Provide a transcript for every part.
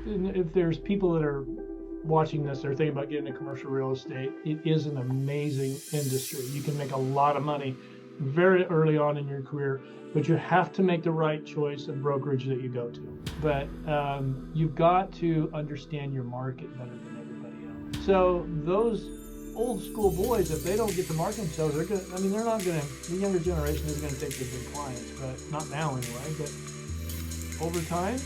if there's people that are watching this, they're thinking about getting into commercial real estate, it is an amazing industry. You can make a lot of money very early on in your career, but you have to make the right choice of brokerage that you go to. But you've got to understand your market better than everybody else. So those old school boys, if they don't get to market themselves, they're not gonna, the younger generation isn't gonna take the big clients, but not now anyway. But over time,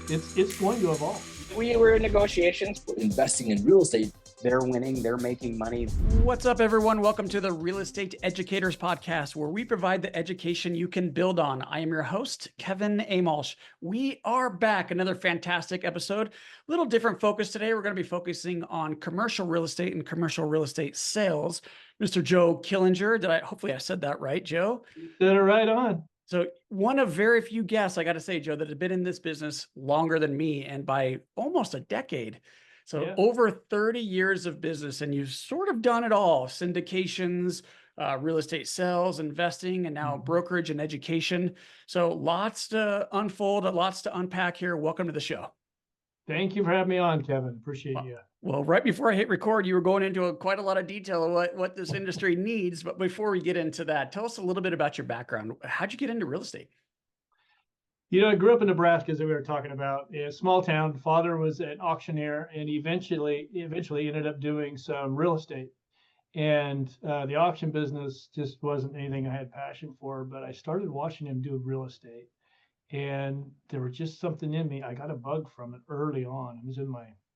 it's going to evolve. We were in negotiations, investing in real estate. They're winning, they're making money. What's up, everyone? Welcome to the Real Estate Educators Podcast, where we provide the education you can build on. I am your host, Kevin Amolsch. We are back, another fantastic episode. A little different focus today. We're going to be focusing on commercial real estate and commercial real estate sales. Mr. Joe Killinger, hopefully I said that right, Joe? You said it right on. So one of very few guests, I got to say, Joe, that have been in this business longer than me and by almost a decade. So Yeah. Over 30 years of business, and you've sort of done it all: syndications, real estate sales, investing, and now brokerage and education. So lots to unfold, lots to unpack here. Welcome to the show. Thank you for having me on, Kevin. Appreciate you. Well, right before I hit record, you were going into quite a lot of detail of what this industry needs. But before we get into that, tell us a little bit about your background. How'd you get into real estate? I grew up in Nebraska, as we were talking about, a small town. Father was an auctioneer, and eventually ended up doing some real estate. And the auction business just wasn't anything I had passion for, but I started watching him do real estate. And there was just something in me. I got a bug from it early on. It was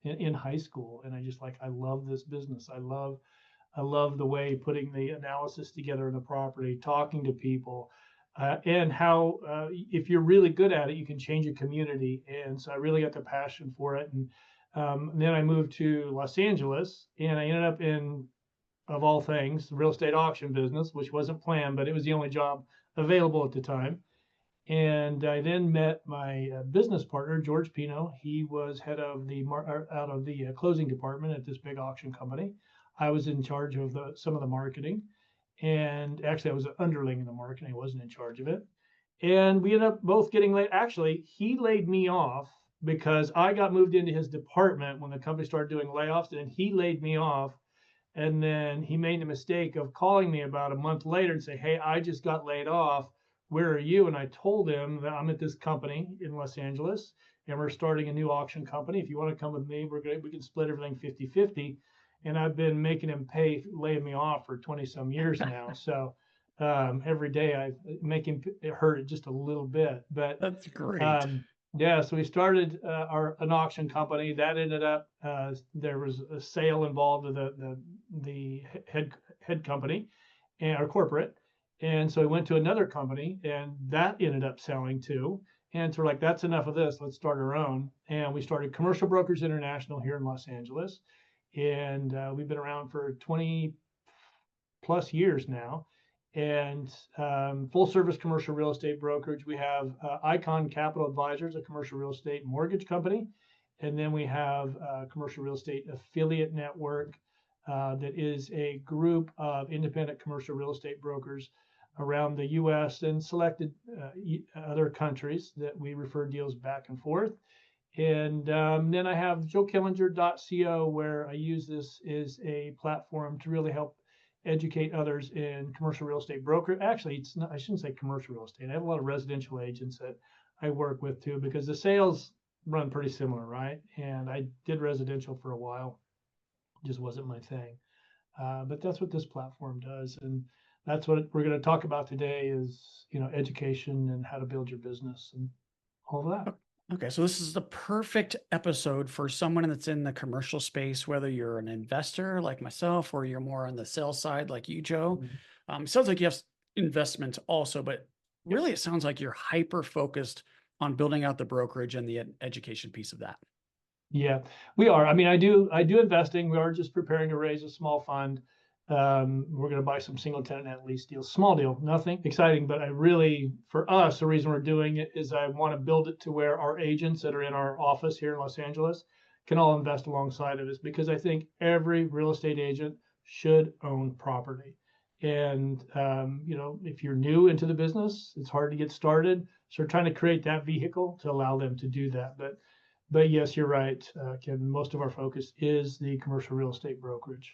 in high school, and I love this business. I love the way putting the analysis together in the property, talking to people. And how, if you're really good at it, you can change a community. And so I really got the passion for it. And then I moved to Los Angeles, and I ended up in, of all things, the real estate auction business, which wasn't planned, but it was the only job available at the time. And I then met my business partner, George Pino. He was head of the closing department at this big auction company. I was in charge of some of the marketing. And actually, I was an underling in the marketing. I wasn't in charge of it. And we ended up both getting laid. Actually, he laid me off because I got moved into his department when the company started doing layoffs, and he laid me off. And then he made the mistake of calling me about a month later and say, "Hey, I just got laid off. Where are you?" And I told him that I'm at this company in Los Angeles, and we're starting a new auction company. If you want to come with me, we can split everything 50-50. And I've been making him laying me off for 20 some years now. So every day I make him hurt just a little bit. But that's great. Yeah, so we started an auction company. That ended up there was a sale involved with the head company and our corporate. And so we went to another company, and that ended up selling too. And so we're like, that's enough of this. Let's start our own. And we started Commercial Brokers International here in Los Angeles. And we've been around for 20 plus years now. And full service commercial real estate brokerage. We have Icon Capital Advisors, a commercial real estate mortgage company. And then we have a commercial real estate affiliate network that is a group of independent commercial real estate brokers around the US and selected other countries that we refer deals back and forth. And then I have joekillinger.co, where I use this as a platform to really help educate others in commercial real estate broker. Actually, it's not, I shouldn't say commercial real estate. I have a lot of residential agents that I work with too, because the sales run pretty similar, right? And I did residential for a while, just wasn't my thing. But that's what this platform does. And that's what we're going to talk about today is, education and how to build your business and all of that. Okay, so this is the perfect episode for someone that's in the commercial space, whether you're an investor like myself or you're more on the sales side like you, Joe. It sounds like you have investments also, but really it sounds like you're hyper-focused on building out the brokerage and the education piece of that. Yeah, we are. I mean, I do investing. We are just preparing to raise a small fund. We're going to buy some single tenant net lease deals, small deal, nothing exciting, but for us, the reason we're doing it is I want to build it to where our agents that are in our office here in Los Angeles can all invest alongside of us, because I think every real estate agent should own property. And, if you're new into the business, it's hard to get started. So we're trying to create that vehicle to allow them to do that. But But yes, you're right, Kevin. Most of our focus is the commercial real estate brokerage.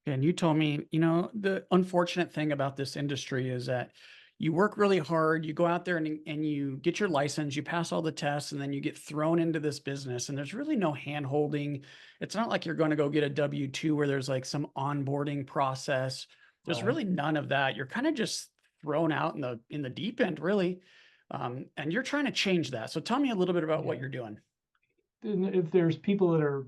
And you told me, the unfortunate thing about this industry is that you work really hard, you go out there and you get your license, you pass all the tests, and then you get thrown into this business. And there's really no hand holding. It's not like you're going to go get a W-2 where there's like some onboarding process. There's Right. really none of that. You're kind of just thrown out in the deep end, really. And you're trying to change that. So tell me a little bit about what Yeah. you're doing. And if there's people that are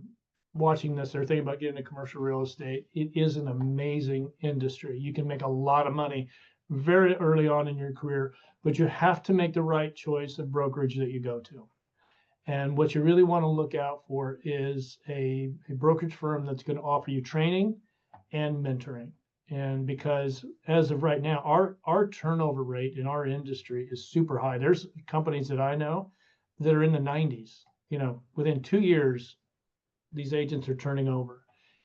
watching this or thinking about getting into commercial real estate, it is an amazing industry. You can make a lot of money very early on in your career, but you have to make the right choice of brokerage that you go to. And what you really want to look out for is a brokerage firm that's going to offer you training and mentoring. And because as of right now, our turnover rate in our industry is super high. There's companies that I know that are in the 90s. Within 2 years, these agents are turning over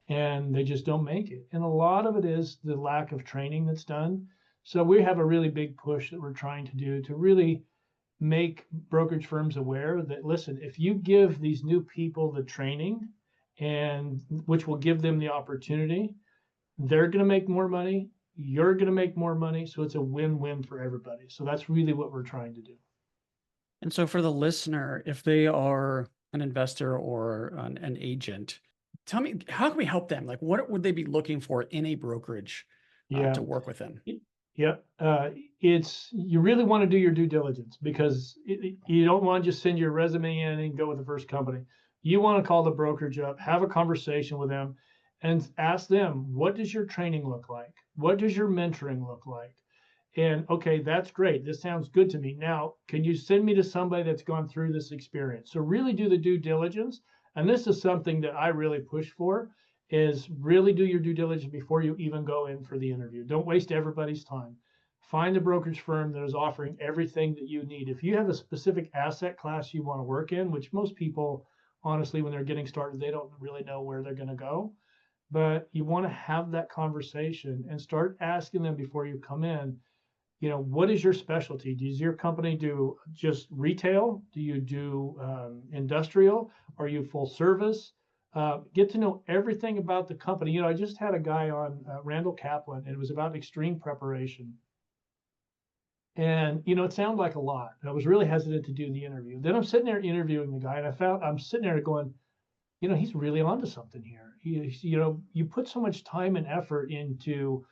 and they just don't make it. And a lot of it is the lack of training that's done. So we have a really big push that we're trying to do to really make brokerage firms aware that, listen, if you give these new people the training, and which will give them the opportunity, they're going to make more money, you're going to make more money, so it's a win-win for everybody. So that's really what we're trying to do. And so for the listener, if they are an investor or an agent, tell me, how can we help them? Like, what would they be looking for in a brokerage Yeah. to work with them? Yeah, you really want to do your due diligence, because you don't want to just send your resume in and go with the first company. You want to call the brokerage up, have a conversation with them, and ask them, what does your training look like? What does your mentoring look like? And okay, that's great. This sounds good to me. Now, can you send me to somebody that's gone through this experience? So really do the due diligence. And this is something that I really push for, is really do your due diligence before you even go in for the interview. Don't waste everybody's time. Find a brokerage firm that is offering everything that you need. If you have a specific asset class you want to work in, which most people, honestly, when they're getting started, they don't really know where they're going to go. But you want to have that conversation and start asking them before you come in, what is your specialty? Does your company do just retail? Do you do industrial? Are you full service? Get to know everything about the company. I just had a guy on, Randall Kaplan, and it was about extreme preparation. And, it sounded like a lot. I was really hesitant to do the interview. Then I'm sitting there interviewing the guy, and I'm sitting there going, he's really onto something here. You put so much time and effort into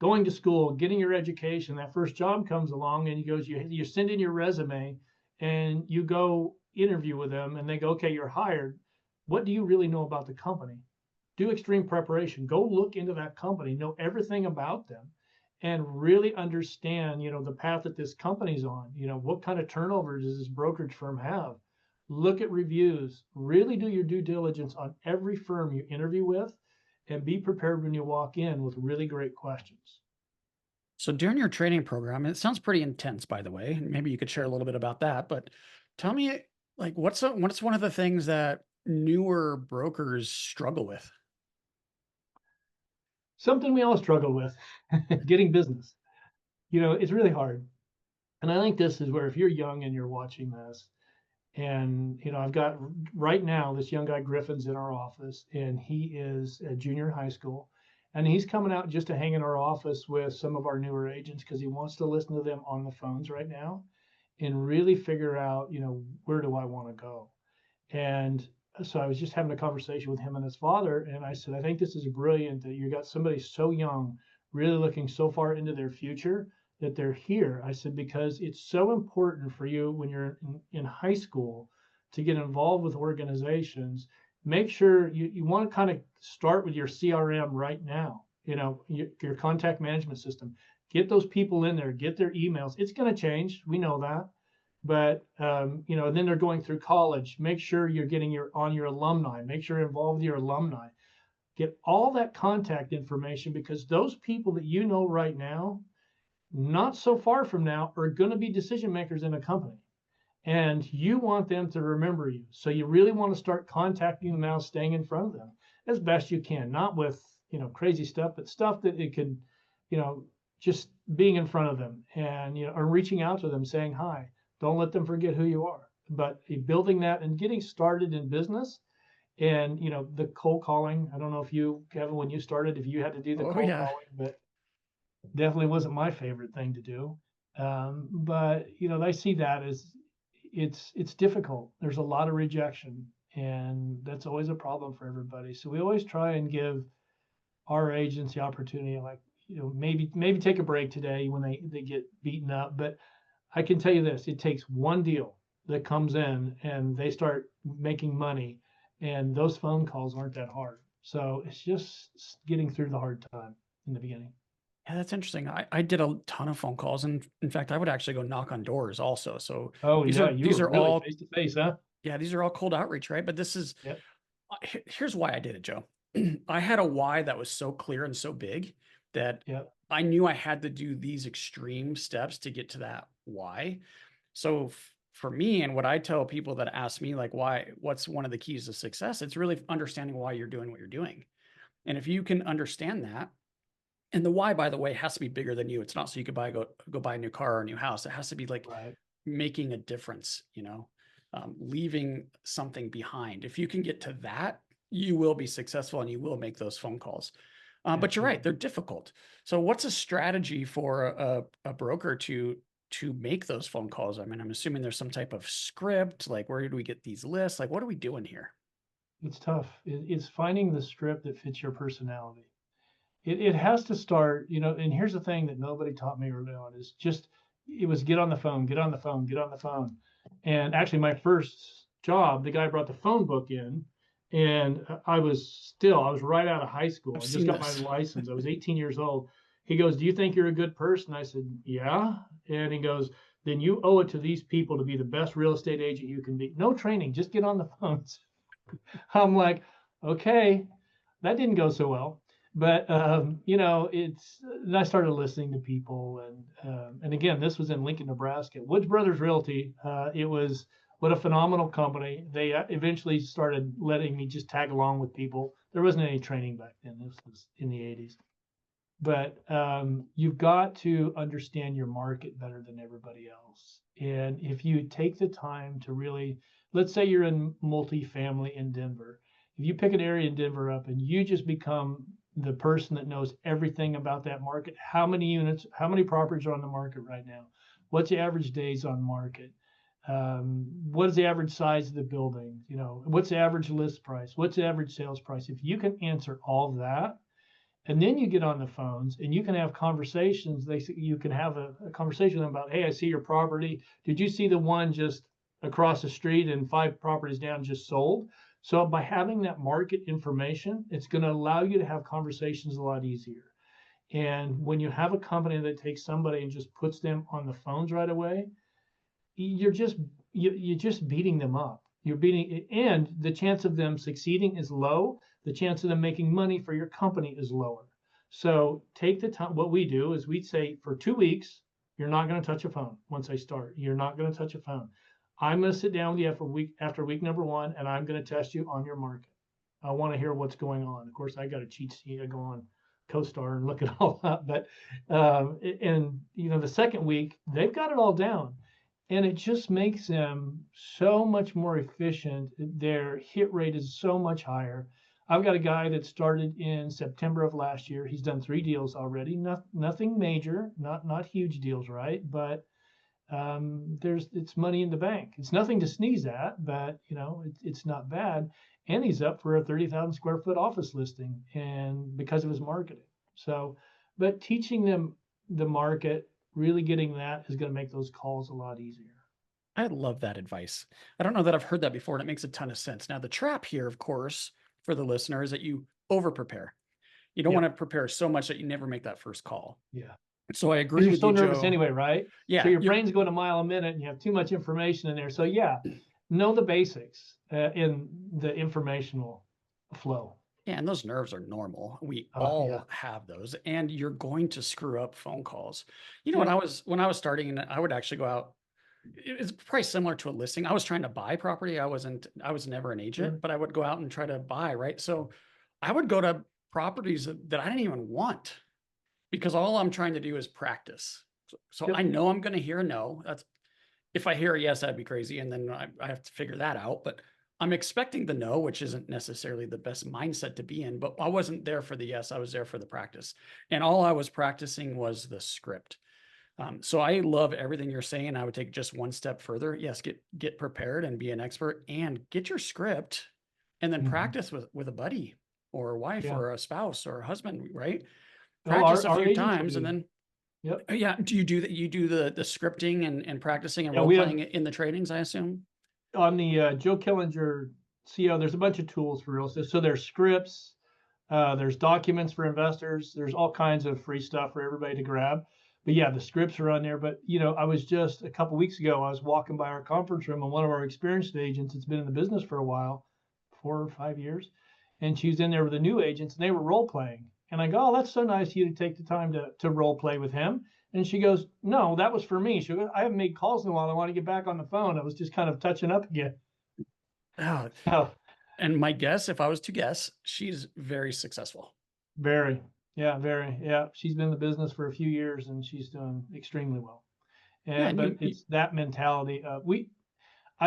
going to school, getting your education. That first job comes along, and he goes, you send in your resume, and you go interview with them, and they go, okay, you're hired. What do you really know about the company? Do extreme preparation. Go look into that company, know everything about them, and really understand, the path that this company's on. What kind of turnover does this brokerage firm have? Look at reviews, really do your due diligence on every firm you interview with, and be prepared when you walk in with really great questions. So during your training program, it sounds pretty intense, by the way. Maybe you could share a little bit about that, but tell me, like, what's one of the things that newer brokers struggle with? Something we all struggle with, getting business. It's really hard. And I think this is where, if you're young and you're watching this, and I've got right now this young guy Griffin's in our office, and he is a junior in high school, and he's coming out just to hang in our office with some of our newer agents because he wants to listen to them on the phones right now and really figure out, where do I want to go? And so I was just having a conversation with him and his father, and I said, I think this is brilliant that you got somebody so young, really looking so far into their future, that they're here. I said, because it's so important for you when you're in high school to get involved with organizations. Make sure you want to kind of start with your CRM right now, your contact management system. Get those people in there, get their emails. It's going to change. We know that. But then they're going through college. Make sure you're getting on your alumni. Make sure you're involved with your alumni. Get all that contact information, because those people that right now, not so far from now, are going to be decision makers in a company, and you want them to remember you. So you really want to start contacting them now, staying in front of them as best you can, not with crazy stuff, but stuff that it could, just being in front of them, and or reaching out to them saying hi. Don't let them forget who you are. but building that and getting started in business and, the cold calling, I don't know if you, Kevin, when you started, if you had to do the Oh cold yeah. calling, but definitely wasn't my favorite thing to do. But I see that as it's difficult. There's a lot of rejection, and that's always a problem for everybody. So we always try and give our agents the opportunity, like, maybe take a break today when they get beaten up. But I can tell you this, it takes one deal that comes in and they start making money, and those phone calls aren't that hard. So it's just getting through the hard time in the beginning. Yeah, that's interesting. I did a ton of phone calls, and in fact, I would actually go knock on doors also. So Oh these yeah, are you these were are really all face to face, huh? yeah, these are all cold outreach, right? But this is Yep. here's why I did it, Joe. I had a why that was so clear and so big that Yep. I knew I had to do these extreme steps to get to that why. So for me, and what I tell people that ask me, like, what's one of the keys to success? It's really understanding why you're doing what you're doing. And if you can understand that, and the why, by the way, has to be bigger than you. It's not so you could go buy a new car or a new house. It has to be like Right. making a difference, leaving something behind. If you can get to that, you will be successful and you will make those phone calls. But you're right, Absolutely. they're difficult. So what's a strategy for a broker to make those phone calls? I mean, I'm assuming there's some type of script, like where do we get these lists? Like, what are we doing here? It's tough. It's finding the script that fits your personality. It has to start, and here's the thing that nobody taught me early on is just, it was get on the phone, get on the phone, get on the phone. And actually my first job, the guy brought the phone book in, and I was right out of high school. I've I just seen got my this. license. I was 18 years old. He goes, "Do you think you're a good person?" I said, "Yeah." And he goes, "Then you owe it to these people to be the best real estate agent you can be. No training, just get on the phones." I'm like, okay, that didn't go so well. But and I started listening to people, and again, this was in Lincoln, Nebraska. Woods Brothers Realty. It was what a phenomenal company. They eventually started letting me just tag along with people. There wasn't any training back then. This was in the 80s. But you've got to understand your market better than everybody else. And if you take the time to really, let's say you're in multifamily in Denver, if you pick an area in Denver up and you just become the person that knows everything about that market, how many units, how many properties are on the market right now? What's the average days on market? What is the average size of the building? What's the average list price? What's the average sales price? If you can answer all of that, and then you get on the phones and you can have conversations. You can have a conversation with them about, hey, I see your property. Did you see the one just across the street and 5 properties down just sold? So by having that market information, it's going to allow you to have conversations a lot easier. And when you have a company that takes somebody and just puts them on the phones right away, you're just beating them up. You're beating, and the chance of them succeeding is low. The chance of them making money for your company is lower. So take the time. What we do is we say for 2 weeks, you're not going to touch a phone. Once I start, you're not going to touch a phone. I'm going to sit down with you after week number 1, and I'm going to test you on your market. I want to hear what's going on. Of course, I got a cheat sheet. I go on CoStar and look at all that. But and the second week, they've got it all down, and it just makes them so much more efficient. Their hit rate is so much higher. I've got a guy that started in September of last year. He's done 3 deals already. Nothing major, not huge deals, right? But it's money in the bank. It's nothing to sneeze at, but it's not bad. And he's up for a 30,000 square foot office listing, and because of his marketing. So, but teaching them the market, really getting that is going to make those calls a lot easier. I love that advice. I don't know that I've heard that before, and it makes a ton of sense. Now, the trap here, of course, for the listener is that you over prepare. You don't Yeah, want to prepare so much that you never make that first call. yeah. So I Because agree you're with so you, nervous Joe. anyway, right? So Yeah, your brain's going a mile a minute, and you have too much information in there. So yeah, know the basics in the informational flow. yeah, and those nerves are normal. We Yeah. all have those, and you're going to screw up phone calls. When Yeah. I was starting, and I would actually go out. It's probably similar to a listing. I was trying to buy property. I was never an agent, Sure. but I would go out and try to buy, right? So I would go to properties that I didn't even want because all I'm trying to do is practice. So I Yep. know I'm going to hear a no. if I hear a yes, that'd be crazy. And then I have to figure that out. But I'm expecting the no, which isn't necessarily the best mindset to be in. But I wasn't there for the yes, I was there for the practice. And all I was practicing was the script. So I love everything you're saying. I would take just one step further. Yes, get prepared and be an expert and get your script and then practice with a buddy or a wife or a spouse or a husband, right? Practice a few times and then yeah. Do you do that? You do the scripting and practicing and role playing in the trainings, I assume? On the Joe Killinger CO, there's a bunch of tools for real estate. So there's scripts, there's documents for investors, there's all kinds of free stuff for everybody to grab. But yeah, the scripts are on there. But I was just a couple weeks ago, I was walking by our conference room and one of our experienced agents that's been in the business for a while, 4 or 5 years, and she was in there with the new agents and they were role playing. And I go, oh, that's so nice of you to take the time to role play with him. And she goes, no, that was for me. She goes, I haven't made calls in a while. I want to get back on the phone. I was just kind of touching up again. Oh. And my guess, if I was to guess, she's very successable. Very. Yeah, very. Yeah. She's been in the business for a few years and she's doing extremely well. But it's that mentality. We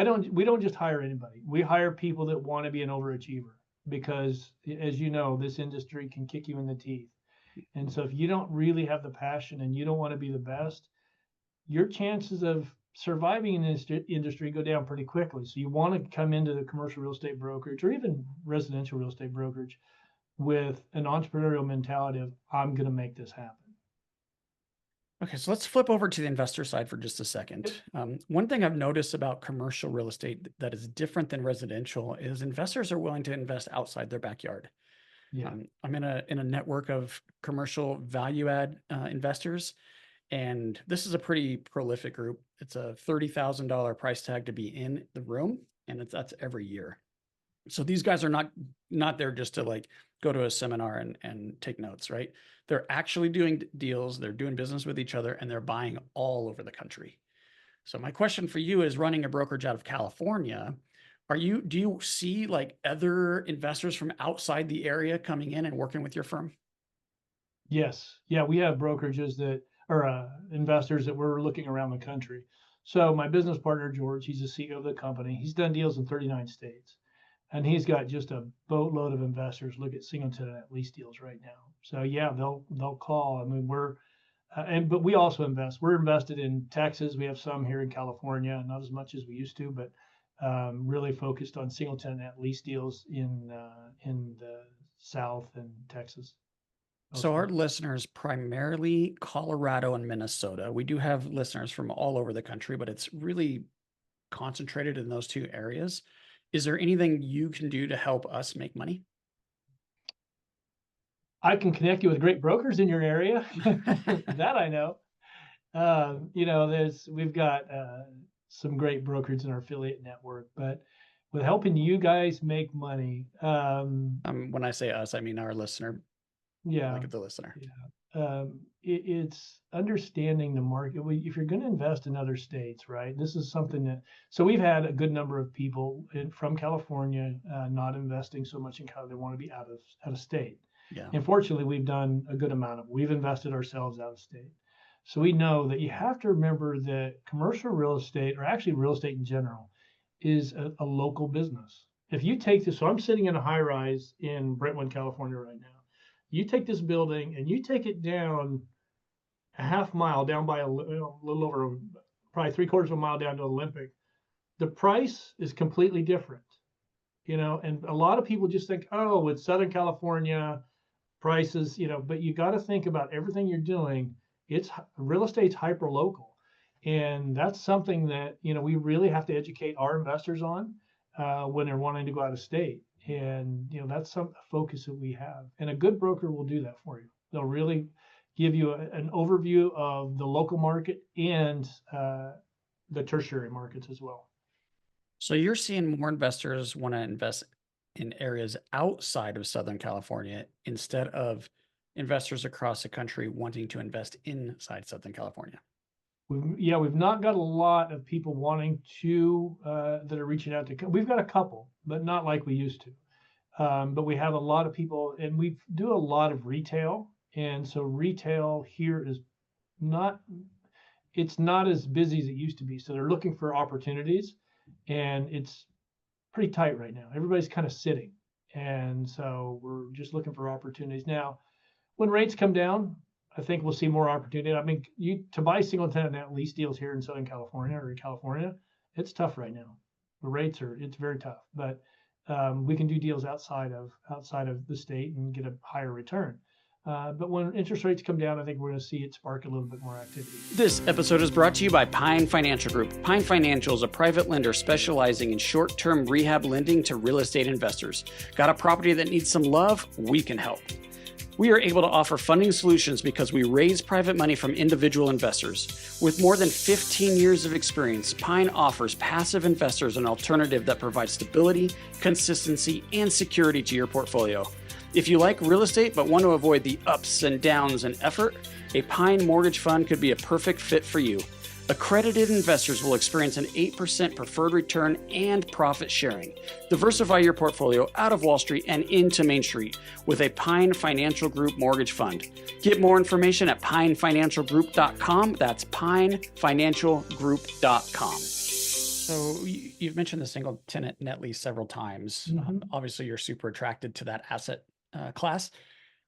don't just hire anybody. We hire people that want to be an overachiever because, as you know, this industry can kick you in the teeth. And so if you don't really have the passion and you don't want to be the best, your chances of surviving in this industry go down pretty quickly. So you want to come into the commercial real estate brokerage or even residential real estate brokerage with an entrepreneurial mentality of, I'm going to make this happen. Okay, so let's flip over to the investor side for just a second. One thing I've noticed about commercial real estate that is different than residential is investors are willing to invest outside their backyard. Yeah. I'm in a network of commercial value add investors, and this is a pretty prolific group. It's a $30,000 price tag to be in the room, and that's every year. So these guys are not there just to like go to a seminar and take notes, right? They're actually doing deals, they're doing business with each other, and they're buying all over the country. So my question for you is, running a brokerage out of California, do you see like other investors from outside the area coming in and working with your firm? Yes. Yeah, we have brokerages that are investors that we're looking around the country. So my business partner, George, he's the CEO of the company. He's done deals in 39 states. And he's got just a boatload of investors look at single tenant lease deals right now. So yeah, they'll call. I mean, but we also invest. We're invested in Texas. We have some here in California, not as much as we used to, but really focused on single tenant lease deals in the South and Texas. So our listeners, primarily Colorado and Minnesota. We do have listeners from all over the country, but it's really concentrated in those two areas. Is there anything you can do to help us make money? I can connect you with great brokers in your area. That I know. We've got some great brokers in our affiliate network, but with helping you guys make money. When I say us, I mean our listener. Yeah. Like the listener. Yeah. It's understanding the market. If you're going to invest in other states, right? This is something so we've had a good number of people from California not investing so much in California. They want to be out of state. Yeah. And fortunately, we've done a good amount of it. We've invested ourselves out of state. So we know that you have to remember that commercial real estate, or actually real estate in general, is a local business. If you take this, so I'm sitting in a high rise in Brentwood, California right now. You take this building and you take it down a half mile, down by a little over, probably 3/4 of a mile down to Olympic. The price is completely different, and a lot of people just think, oh, it's Southern California prices, but you got to think about everything you're doing. Real estate's hyper local. And that's something that, we really have to educate our investors on when they're wanting to go out of state. And that's some focus that we have, and a good broker will do that for you. They'll really give you an overview of the local market and the tertiary markets as well. So you're seeing more investors want to invest in areas outside of Southern California instead of investors across the country wanting to invest inside Southern California. We've not got a lot of people wanting to that are reaching out to. We've got a couple, but not like we used to. But we have a lot of people, and we do a lot of retail. And so retail here is not it's not as busy as it used to be. So they're looking for opportunities, and it's pretty tight right now. Everybody's kind of sitting. And so we're just looking for opportunities. Now, when rates come down, I think we'll see more opportunity. I mean, to buy single tenant net lease deals here in Southern California or in California, it's tough right now. The rates it's very tough, but we can do deals outside of the state and get a higher return. But when interest rates come down, I think we're going to see it spark a little bit more activity. This episode is brought to you by Pine Financial Group. Pine Financial is a private lender specializing in short-term rehab lending to real estate investors. Got a property that needs some love? We can help. We are able to offer funding solutions because we raise private money from individual investors. With more than 15 years of experience, Pine offers passive investors an alternative that provides stability, consistency, and security to your portfolio. If you like real estate but want to avoid the ups and downs and effort, a Pine mortgage fund could be a perfect fit for you. Accredited investors will experience an 8% preferred return and profit sharing. Diversify your portfolio out of Wall Street and into Main Street with a Pine Financial Group mortgage fund. Get more information at pinefinancialgroup.com. That's pinefinancialgroup.com. So you've mentioned the single tenant net lease several times. Obviously, you're super attracted to that asset class.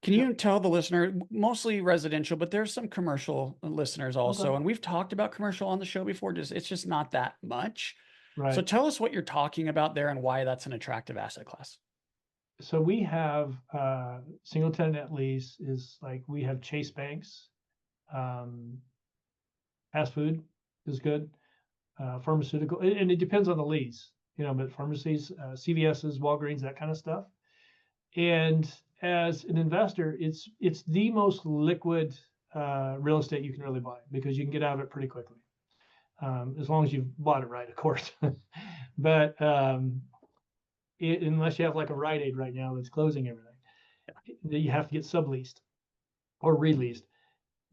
Can you tell the listener, mostly residential, but there's some commercial listeners also, Okay. and we've talked about commercial on the show before, it's just not that much. Right. So tell us what you're talking about there and why that's an attractive asset class. So we have single tenant net lease is like we have Chase banks, fast food is good, pharmaceutical, and it depends on the lease, but pharmacies, CVS's, Walgreens, that kind of stuff. And as an investor, it's the most liquid real estate you can really buy because you can get out of it pretty quickly, as long as you've bought it right, of course. But unless you have like a Rite Aid right now that's closing everything, you have to get subleased or released.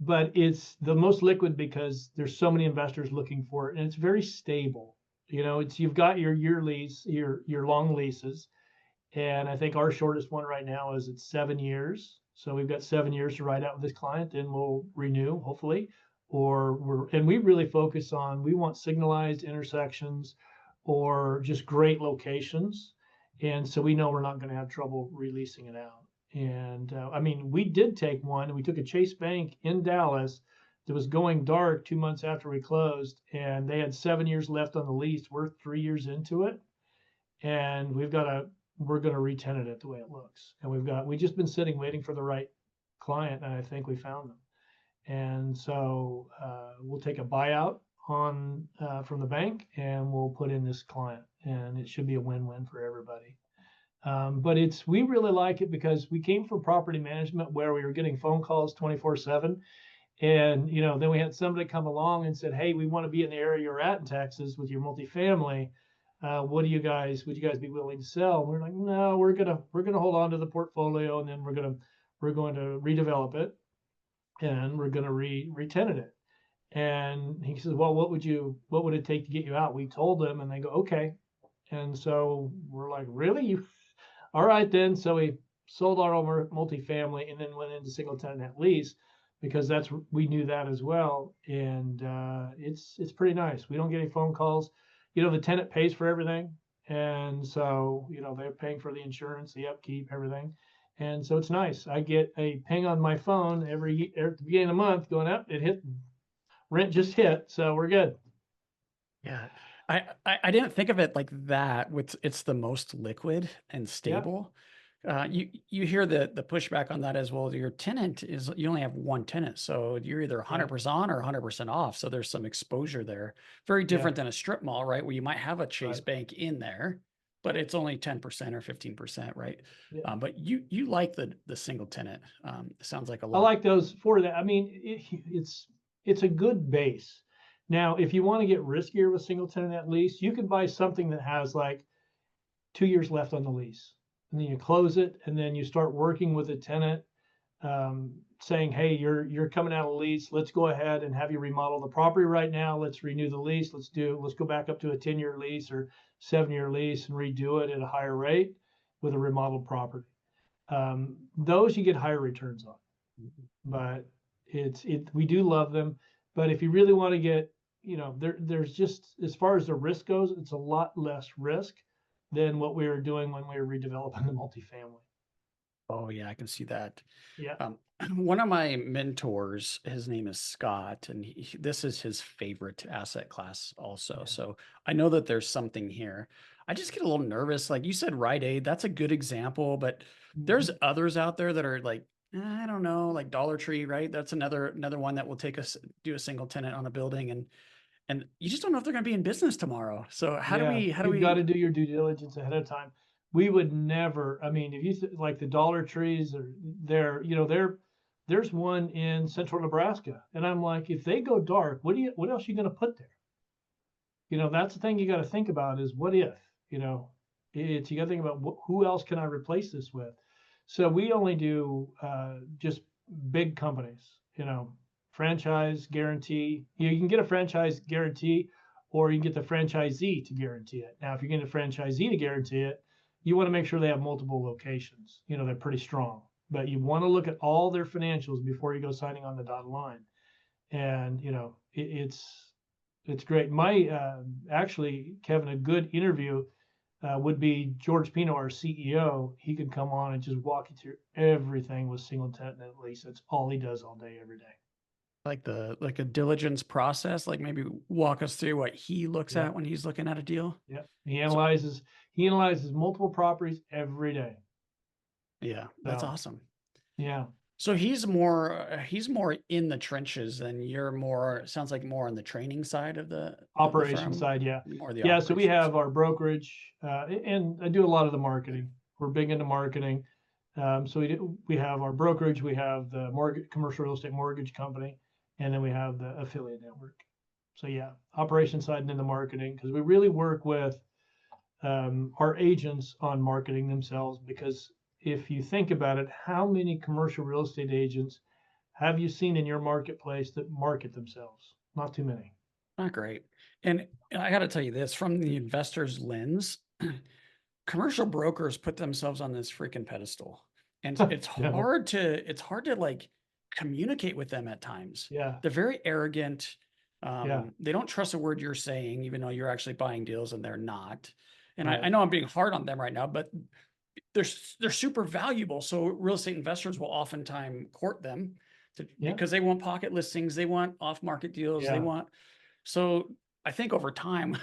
But it's the most liquid because there's so many investors looking for it, and it's very stable. You've got your year lease, your long leases. And I think our shortest one right now is it's 7 years. So we've got 7 years to ride out with this client, and we'll renew hopefully. And we really focus on, we want signalized intersections or just great locations. And so we know we're not going to have trouble releasing it out. And I mean, we did take one, and we took a Chase Bank in Dallas that was going dark 2 months after we closed, and they had 7 years left on the lease. We're 3 years into it, and we're going to re-tenant it the way it looks. And we've just been sitting waiting for the right client, and I think we found them. And so we'll take a buyout from the bank, and we'll put in this client, and it should be a win-win for everybody. But we really like it because we came from property management where we were getting phone calls 24/7. And, then we had somebody come along and said, hey, we want to be in the area you're at in Texas with your multifamily. Would you guys be willing to sell? And we're like, no, we're gonna hold on to the portfolio, and then we're going to redevelop it, and we're going to re-tenant it. And he says, well, what would it take to get you out? We told them, and they go, okay. And so we're like, really? All right then. So we sold our own multifamily and then went into single tenant net lease because we knew that as well. And it's pretty nice. We don't get any phone calls. The tenant pays for everything. And so, they're paying for the insurance, the upkeep, everything. And so it's nice. I get a ping on my phone at the beginning of the month going up, rent just hit. So we're good. Yeah. I didn't think of it like that. It's the most liquid and stable. You hear the pushback on that as well. Your tenant is, you only have one tenant, so you're either 100% on or 100% off. So there's some exposure there. Very different than a strip mall, right? Where you might have a Chase Bank in there, but it's only 10% or 15%, right? Yeah. But you like the single tenant. Sounds like a lot. I like those for that. I mean, it's a good base. Now, if you want to get riskier with single tenant net lease, you can buy something that has like 2 years left on the lease. And then you close it, and then you start working with a tenant, saying, hey, you're coming out of lease. Let's go ahead and have you remodel the property right now. Let's renew the lease. Let's go back up to a 10-year lease or 7-year lease and redo it at a higher rate with a remodeled property. Those you get higher returns on. But we do love them. But if you really want to get, there's just, as far as the risk goes, it's a lot less risk than what we were doing when we were redeveloping the multifamily. Oh yeah, I can see that. Yeah. One of my mentors, his name is Scott, and this is his favorite asset class also. Yeah. So I know that there's something here. I just get a little nervous. Like you said, Rite Aid, that's a good example, but there's others out there that are like, I don't know, like Dollar Tree, right? That's another one that will do a single tenant on a building, and you just don't know if they're going to be in business tomorrow. So how do You've got to do your due diligence ahead of time. We would never, I mean, if you like the Dollar Trees or there's one in central Nebraska. And I'm like, if they go dark, what else are you going to put there? That's the thing you got to think about is what if, you got to think about who else can I replace this with? So we only do just big companies, franchise guarantee. You can get a franchise guarantee, or you can get the franchisee to guarantee it. Now, if you're getting a franchisee to guarantee it, you want to make sure they have multiple locations. They're pretty strong, but you want to look at all their financials before you go signing on the dotted line. And it's great. Actually, Kevin, a good interview would be George Pino, our CEO. He could come on and just walk you through everything with single tenant lease. That's all he does all day, every day. like a diligence process, like maybe walk us through what he looks Yeah. at when he's looking at a deal. Yeah. He analyzes multiple properties every day. Yeah, that's So, awesome. yeah. So he's more in the trenches, and you're more, sounds like more on the training side of the Operation firm. side, yeah. More the Yeah, so we operations. have our brokerage, and I do a lot of the marketing. We're big into marketing. So we have our brokerage, we have the commercial real estate mortgage company, and then we have the affiliate network. So yeah, operation side and then the marketing, because we really work with our agents on marketing themselves. Because if you think about it, how many commercial real estate agents have you seen in your marketplace that market themselves? Not too many. Not great. And I got to tell you this, from the investor's lens, commercial brokers put themselves on this freaking pedestal, and it's Yeah. hard to like communicate with them at times. Yeah. They're very arrogant. Yeah. They don't trust a word you're saying, even though you're actually buying deals and they're not. And Right. I know I'm being hard on them right now, but they're super valuable. So real estate investors will oftentimes court them Yeah. because they want pocket listings, they want off-market deals, they Yeah. want. So I think over time,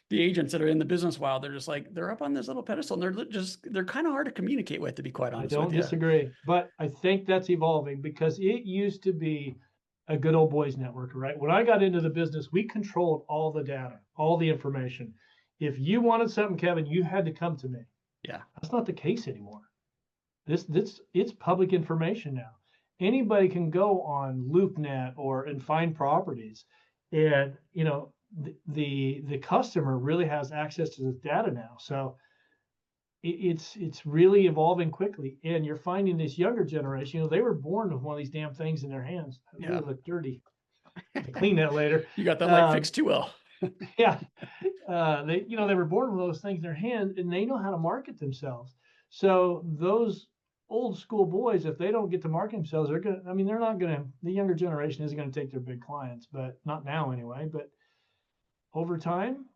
the agents that are in the business while they're just like, they're up on this little pedestal, and they're kind of hard to communicate with, to be quite I honest don't with you. disagree, but I think that's evolving, because it used to be a good old boys network, right? When I got into the business, we controlled all the data, all the information. If you wanted something, Kevin, you had to come to me. Yeah. That's not the case anymore. It's public information now. Anybody can go on LoopNet and find properties, and the customer really has access to this data now. So it's really evolving quickly, and you're finding this younger generation. They were born with one of these damn things in their hands. They Yeah. look dirty. I'll clean that later. You got that light fixed too well. Yeah. They were born with those things in their hands, and they know how to market themselves. So those old school boys, if they don't get to market themselves, the younger generation isn't gonna take their big clients, but not now anyway. But over time,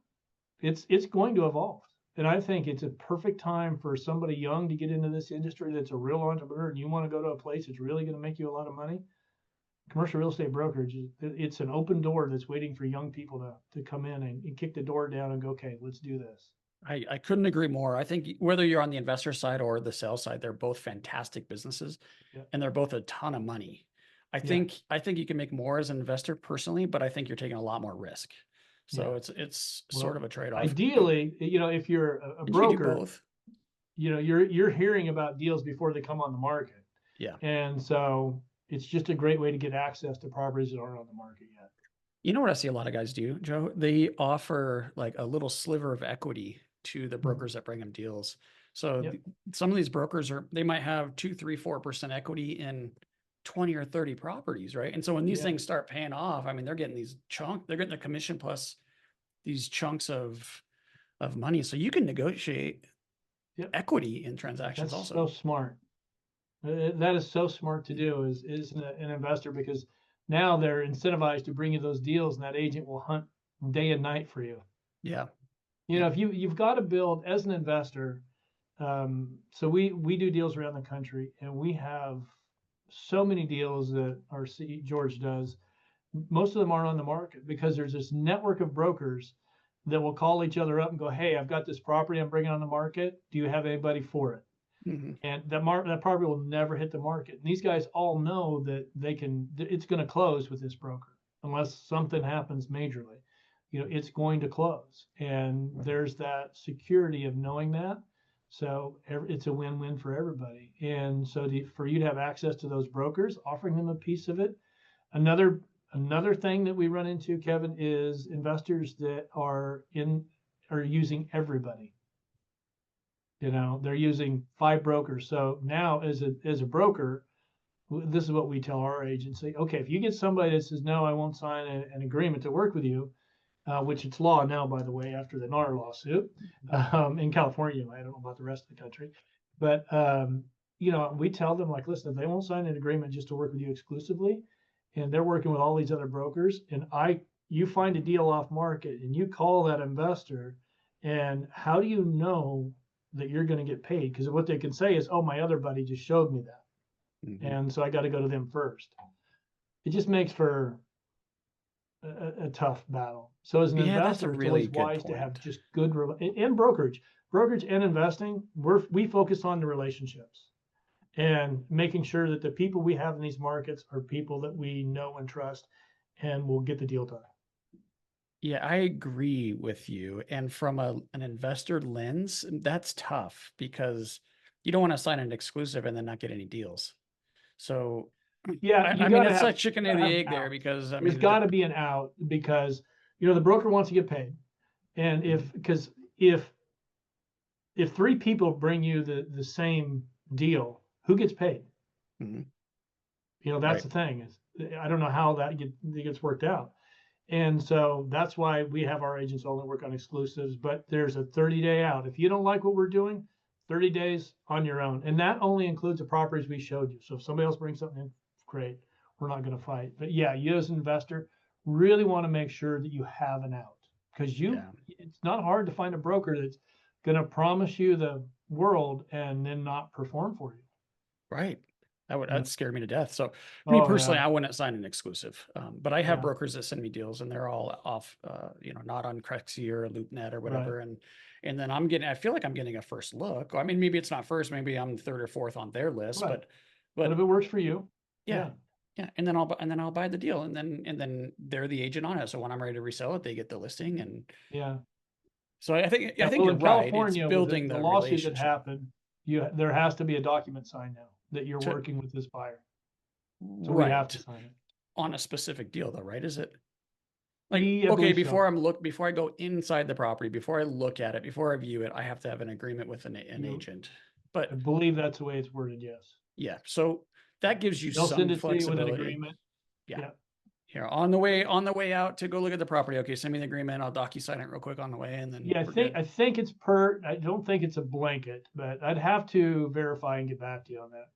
it's going to evolve. And I think it's a perfect time for somebody young to get into this industry that's a real entrepreneur, and you want to go to a place that's really going to make you a lot of money. Commercial real estate brokerage, it's an open door that's waiting for young people to come in and kick the door down and go, okay, let's do this. I couldn't agree more. I think whether you're on the investor side or the sales side, they're both fantastic businesses, and they're both a ton of money. I think you can make more as an investor personally, but I think you're taking a lot more risk. So it's sort of a trade-off. Ideally, if you're a broker, you can do both. You're hearing about deals before they come on the market. Yeah. And so it's just a great way to get access to properties that aren't on the market yet. You know what I see a lot of guys do, Joe? They offer like a little sliver of equity to the brokers that bring them deals. So some of these brokers they might have 2, 3, 4% equity in 20 or 30 properties, right? And so when these things start paying off, I mean, they're getting the commission plus these chunks of money. So you can negotiate equity in transactions. That's also so smart. That is so smart to do as an investor, because Now they're incentivized to bring you those deals, and that agent will hunt day and night for you. Yeah. You know, if you've got to build as an investor. So we do deals around the country, and we have so many deals that our George does. Most of them aren't on the market because there's this network of brokers that will call each other up and go, "Hey, I've got this property I'm bringing on the market. Do you have anybody for it?" And that property will never hit the market. And these guys all know that it's going to close with this broker unless something happens majorly. You know, it's going to close, and there's that security of knowing that. So it's a win-win for everybody. And so for you to have access to those brokers, offering them a piece of it. Another thing that we run into, Kevin, is investors that are using everybody. You know, they're using 5 brokers. So now as a broker, this is what we tell our agency. Okay, if you get somebody that says, no, I won't sign an agreement to work with you, which it's law now, by the way, after the NAR lawsuit in California. I don't know about the rest of the country, but you know, we tell them, like, listen, if they won't sign an agreement just to work with you exclusively, and they're working with all these other brokers, and you find a deal off market and you call that investor, and how do you know that you're going to get paid? Because what they can say is, oh, my other buddy just showed me that, and so I got to go to them first. It just makes for a tough battle. So as an investor, it's always wise to have just good in brokerage and investing. We focus on the relationships and making sure that the people we have in these markets are people that we know and trust, and will get the deal done. Yeah, I agree with you. And from an investor lens, that's tough because you don't want to sign an exclusive and then not get any deals. So yeah, I mean, it's like chicken and the egg there, because I mean, there's got to be an out, because you know the broker wants to get paid, and if 3 people bring you the same deal, who gets paid? You know, that's the thing. Is I don't know how that gets worked out, and so that's why we have our agents only work on exclusives. But there's a 30-day out. If you don't like what we're doing, 30 days on your own, and that only includes the properties we showed you. So if somebody else brings something in, great, we're not going to fight. But yeah, you as an investor really want to make sure that you have an out, because it's not hard to find a broker that's going to promise you the world and then not perform for you. Right. That'd scare me to death. So me personally, I wouldn't sign an exclusive, but I have brokers that send me deals, and they're all off, you know, not on Crexy or LoopNet or whatever. And then I feel like I'm getting a first look. I mean, maybe it's not first, maybe I'm 3rd or 4th on their list, but if it works for you. Yeah. And then I'll buy the deal, and then they're the agent on it. So when I'm ready to resell it, they get the listing. And so I think you're right. California, it's building the lawsuit that happened, there has to be a document signed now that you're working with this buyer. So we have to sign it on a specific deal, though, right? Is it like, okay, before I go inside the property, before I look at it, before I view it, I have to have an agreement with an agent. But I believe that's the way it's worded. Yes. Yeah. So that gives you They'll some send it flexibility. to you with an agreement. Yeah. Here on the way out to go look at the property. Okay, send me the agreement. I'll DocuSign it real quick on the way, and then I think it's I don't think it's a blanket, but I'd have to verify and get back to you on that.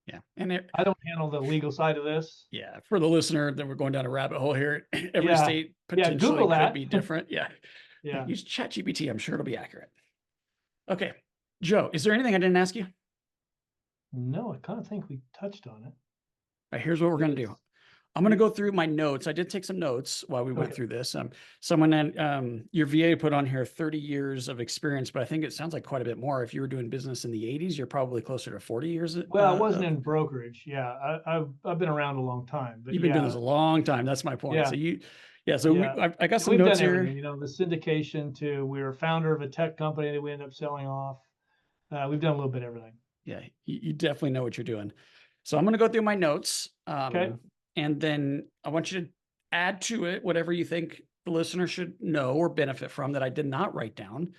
Yeah, and I don't handle the legal side of this. Yeah, for the listener, then we're going down a rabbit hole here. Every state potentially could be different. Yeah. Use ChatGPT. I'm sure it'll be accurate. Okay, Joe, is there anything I didn't ask you? No, I kind of think we touched on it. All right, here's what we're going to do. I'm going to go through my notes. I did take some notes while we went through this. Someone your VA put on here 30 years of experience, but I think it sounds like quite a bit more. If you were doing business in the 80s, you're probably closer to 40 years. Well, I wasn't in brokerage. Yeah, I've been around a long time. But you've been doing this a long time. That's my point. Yeah. So I got some notes here. You know, the syndication we were a founder of a tech company that we ended up selling off. We've done a little bit of everything. Yeah, you definitely know what you're doing. So I'm going to go through my notes. Okay. And then I want you to add to it whatever you think the listener should know or benefit from that I did not write down.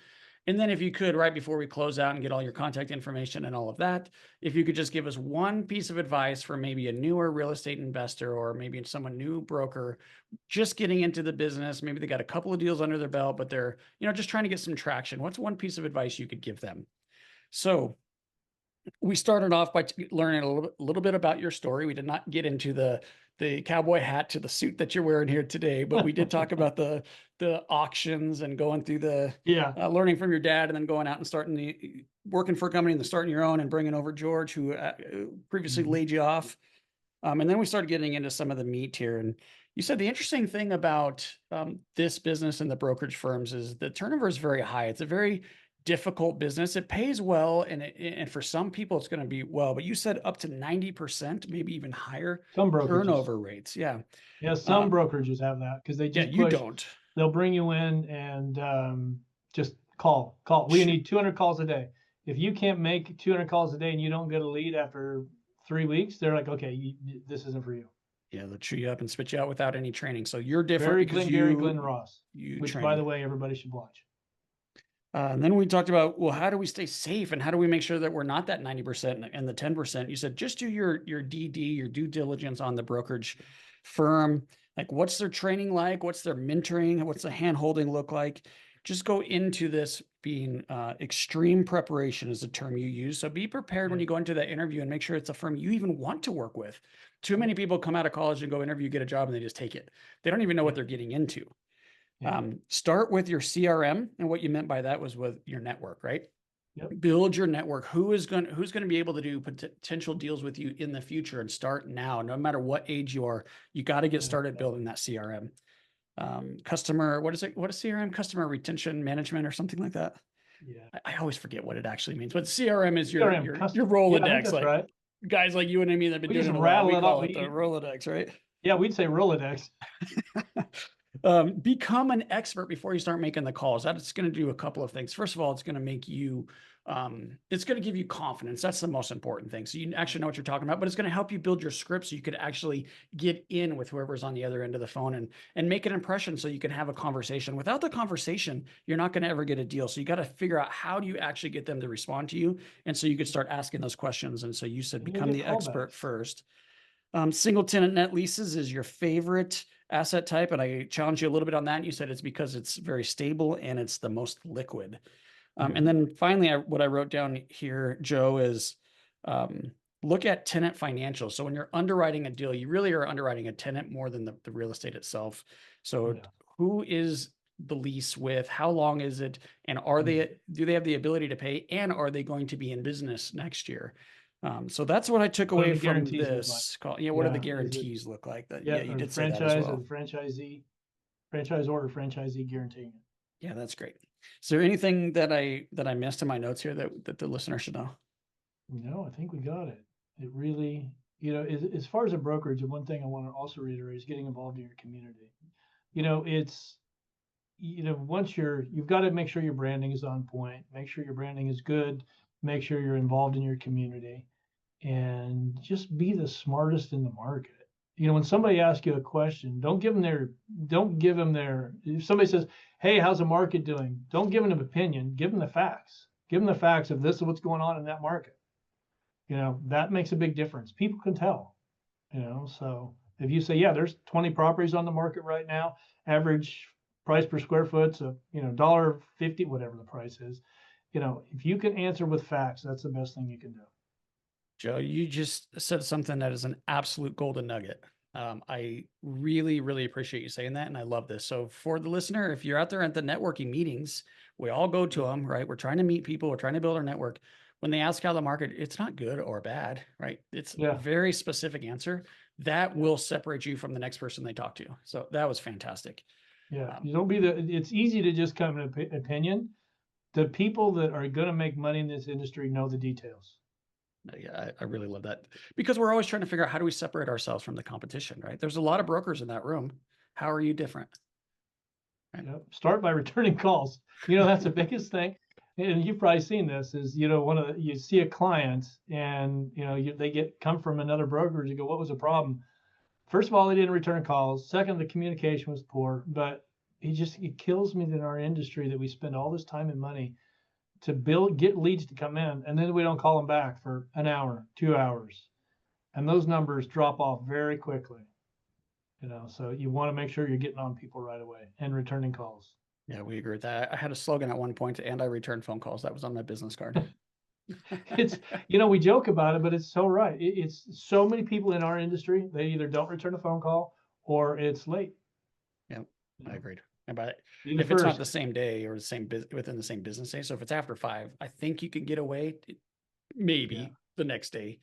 And then if you could, right before we close out and get all your contact information and all of that, if you could just give us one piece of advice for maybe a newer real estate investor, or maybe someone new broker just getting into the business. Maybe they got a couple of deals under their belt, but they're, just trying to get some traction. What's one piece of advice you could give them? So we started off by learning a little bit about your story. We did not get into the cowboy hat to the suit that you're wearing here today, but we did talk about the auctions and going through the Yeah. learning from your dad, and then going out and working for a company and then starting your own and bringing over George, who previously laid you off. And then we started getting into some of the meat here. And you said the interesting thing about this business and the brokerage firms is the turnover is very high. It's a very difficult business. It pays well, and for some people it's going to be well. But you said up to 90%, maybe even higher Some brokerages. turnover rates. Yeah. Yeah, some brokerages have that because they just you push. don't. They'll bring you in and just call. We need 200 calls a day. If you can't make 200 calls a day and you don't get a lead after 3 weeks, they're like, okay, this isn't for you. Yeah, they'll chew you up and spit you out without any training. So you're different Very because Glenn Gary Ross, which train. by the way, everybody should watch. And then we talked about, well, how do we stay safe and how do we make sure that we're not that 90% and the 10%? You said just do your DD, your due diligence on the brokerage firm. Like, what's their training like? What's their mentoring? What's the hand holding look like? Just go into this being extreme preparation is the term you use. So be prepared when you go into that interview and make sure it's a firm you even want to work with. Too many people come out of college and go interview, get a job, and they just take it. They don't even know what they're getting into. Start with your CRM, and what you meant by that was with your network, right? Yep. Build your network. Who's going to be able to do potential deals with you in the future, and start now. No matter what age you are, you got to get started building that CRM. Customer, what is it? What is CRM? Customer retention management or something like that. Yeah, I always forget what it actually means, but CRM is your CRM, Rolodex. Yeah, that's like right. Guys like you and me that have been doing it a while, we call it the Rolodex, right? Yeah, we'd say Rolodex. Become an expert before you start making the calls. That's going to do a couple of things. First of all, it's going to make you, it's going to give you confidence. That's the most important thing. So you actually know what you're talking about, but it's going to help you build your script so you could actually get in with whoever's on the other end of the phone and make an impression so you can have a conversation. Without the conversation, you're not going to ever get a deal. So you got to figure out how do you actually get them to respond to you. And so you could start asking those questions. And so you said, become the expert first. Single tenant net leases is your favorite asset type. And I challenged you a little bit on that. And you said it's because it's very stable and it's the most liquid. And then finally, what I wrote down here, Joe, is look at tenant financials. So when you're underwriting a deal, you really are underwriting a tenant more than the real estate itself. So who is the lease with? How long is it? And do they have the ability to pay? And are they going to be in business next year? So that's what I took away from this call. Yeah, what do the guarantees look like? You did say that as well. Franchisor or franchisee guaranteeing it. Yeah, that's great. Is there anything that I missed in my notes here that the listener should know? No, I think we got it. It really, as far as a brokerage, one thing I want to also reiterate is getting involved in your community. Once you've got to make sure your branding is on point, make sure your branding is good, make sure you're involved in your community, and just be the smartest in the market. When somebody asks you a question, don't give them their, if somebody says, hey, how's the market doing? Don't give them an opinion, give them the facts. Give them the facts of this is what's going on in that market. That makes a big difference. People can tell, so if you say, yeah, there's 20 properties on the market right now, average price per square foot's $1.50, whatever the price is. If you can answer with facts, that's the best thing you can do. Joe, you just said something that is an absolute golden nugget. I really, really appreciate you saying that. And I love this. So for the listener, if you're out there at the networking meetings, we all go to them, right? We're trying to meet people. We're trying to build our network. When they ask how the market, it's not good or bad, right? It's a very specific answer that will separate you from the next person they talk to. So that was fantastic. Yeah. You don't it's easy to just come to an opinion. The people that are going to make money in this industry know the details. Yeah, I really love that, because we're always trying to figure out how do we separate ourselves from the competition, right? There's a lot of brokers in that room. How are you different? Right? Start by returning calls. That's the biggest thing. And you've probably seen this is, you see a client and, they come from another brokerage. You go, what was the problem? First of all, they didn't return calls. Second, the communication was poor, but it kills me that in our industry that we spend all this time and money to get leads to come in, and then we don't call them back for an hour, 2 hours. And those numbers drop off very quickly. So you want to make sure you're getting on people right away and returning calls. Yeah, we agree with that. I had a slogan at one point, and I returned phone calls. That was on my business card. It's, we joke about it, but it's so right. It's so many people in our industry, they either don't return a phone call or it's late. Yeah, You I know, agreed. But be the if it's not first. the same day or the same within the same business day, so if it's after 5, I think you can get away maybe Yeah. the next day.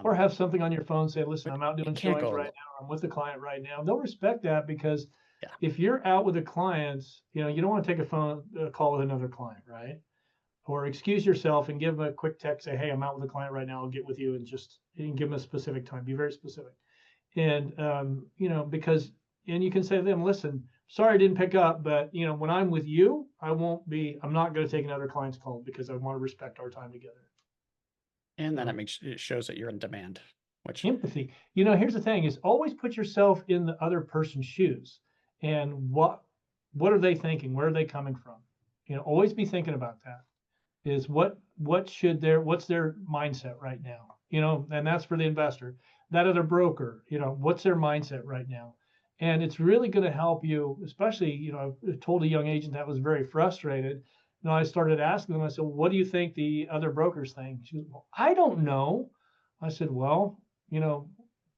Or have something on your phone say, listen, But I'm out it doing can't showings go. right now. I'm with the client right now. They'll respect that because Yeah. if you're out with a client, you don't want to take a call with another client, right? Or excuse yourself and give them a quick text, say, hey, I'm out with a client right now. I'll get with you, and give them a specific time. Be very specific. And, because, and you can say to them, listen, sorry I didn't pick up, but, when I'm with you, I'm not going to take another client's call because I want to respect our time together. And then it shows that you're in demand, which Empathy. Here's the thing is always put yourself in the other person's shoes and what are they thinking? Where are they coming from? Always be thinking about that. Is what's their mindset right now? And that's for the investor. That other broker, what's their mindset right now? And it's really going to help you, especially, I told a young agent that was very frustrated. I started asking them, I said, what do you think the other brokers think? She goes, well, I don't know. I said, well,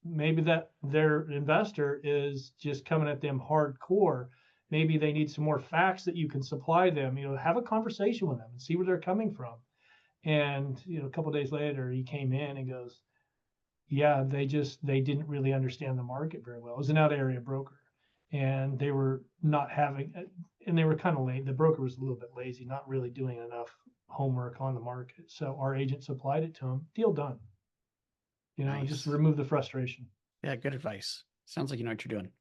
maybe that their investor is just coming at them hardcore. Maybe they need some more facts that you can supply them. Have a conversation with them and see where they're coming from. And a couple of days later, he came in and goes, yeah, they didn't really understand the market very well. It was an out area broker, and they were not having, and they were kind of late. The broker was a little bit lazy, not really doing enough homework on the market. So our agent supplied it to him. Deal done. Nice. Just remove the frustration. Yeah, good advice. Sounds like you know what you're doing.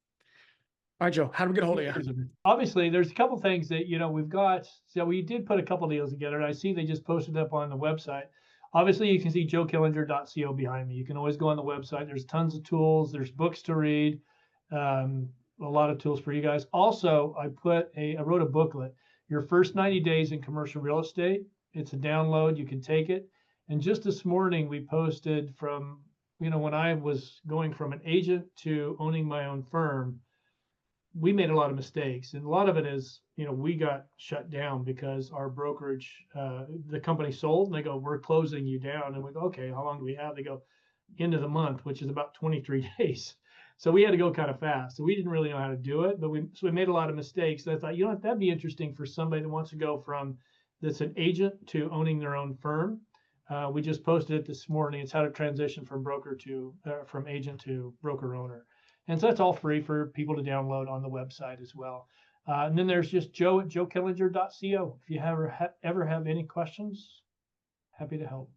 All right, Joe, how do we get a hold of you? Obviously, there's a couple things that, we've got. So we did put a couple deals together, and I see they just posted up on the website. Obviously, you can see joekillinger.co behind me. You can always go on the website. There's tons of tools. There's books to read. A lot of tools for you guys. Also, I wrote a booklet, Your First 90 Days in Commercial Real Estate. It's a download. You can take it. And just this morning, we posted from, when I was going from an agent to owning my own firm, we made a lot of mistakes. And a lot of it is, we got shut down because our brokerage, the company sold, and they go, we're closing you down. And we go, okay, how long do we have? They go, end of the month, which is about 23 days. So we had to go kind of fast. So we didn't really know how to do it, but we made a lot of mistakes. And I thought, that'd be interesting for somebody that wants to go that's an agent to owning their own firm. We just posted it this morning. It's how to transition from from agent to broker owner. And so that's all free for people to download on the website as well. And then there's just Joe at joekillinger.co. If you ever have any questions, happy to help.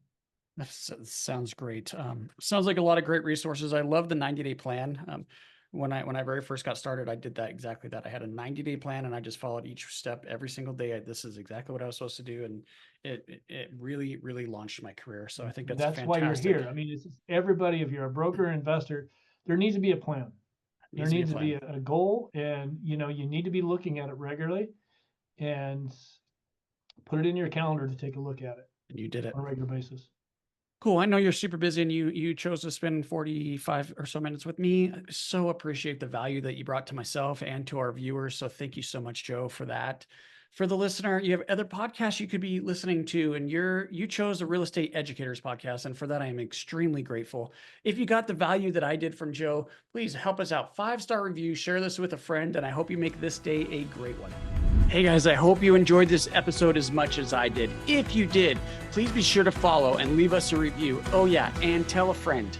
That sounds great. Sounds like a lot of great resources. I love the 90-day plan. When I very first got started, I did exactly that. I had a 90-day plan and I just followed each step every single day. This is exactly what I was supposed to do. And it really, really launched my career. So I think that's fantastic. Why you're here. I mean, it's everybody, if you're a broker or investor, there needs to be a plan. There needs to be a goal, and you need to be looking at it regularly and put it in your calendar to take a look at it. And you did it on a regular basis. Cool. I know you're super busy and you chose to spend 45 or so minutes with me. I so appreciate the value that you brought to myself and to our viewers. So thank you so much, Joe, for that. For the listener, you have other podcasts you could be listening to, and you chose the Real Estate Educators podcast. And for that, I am extremely grateful. If you got the value that I did from Joe, please help us out. 5-star review, share this with a friend, and I hope you make this day a great one. Hey guys, I hope you enjoyed this episode as much as I did. If you did, please be sure to follow and leave us a review. Oh yeah, and tell a friend.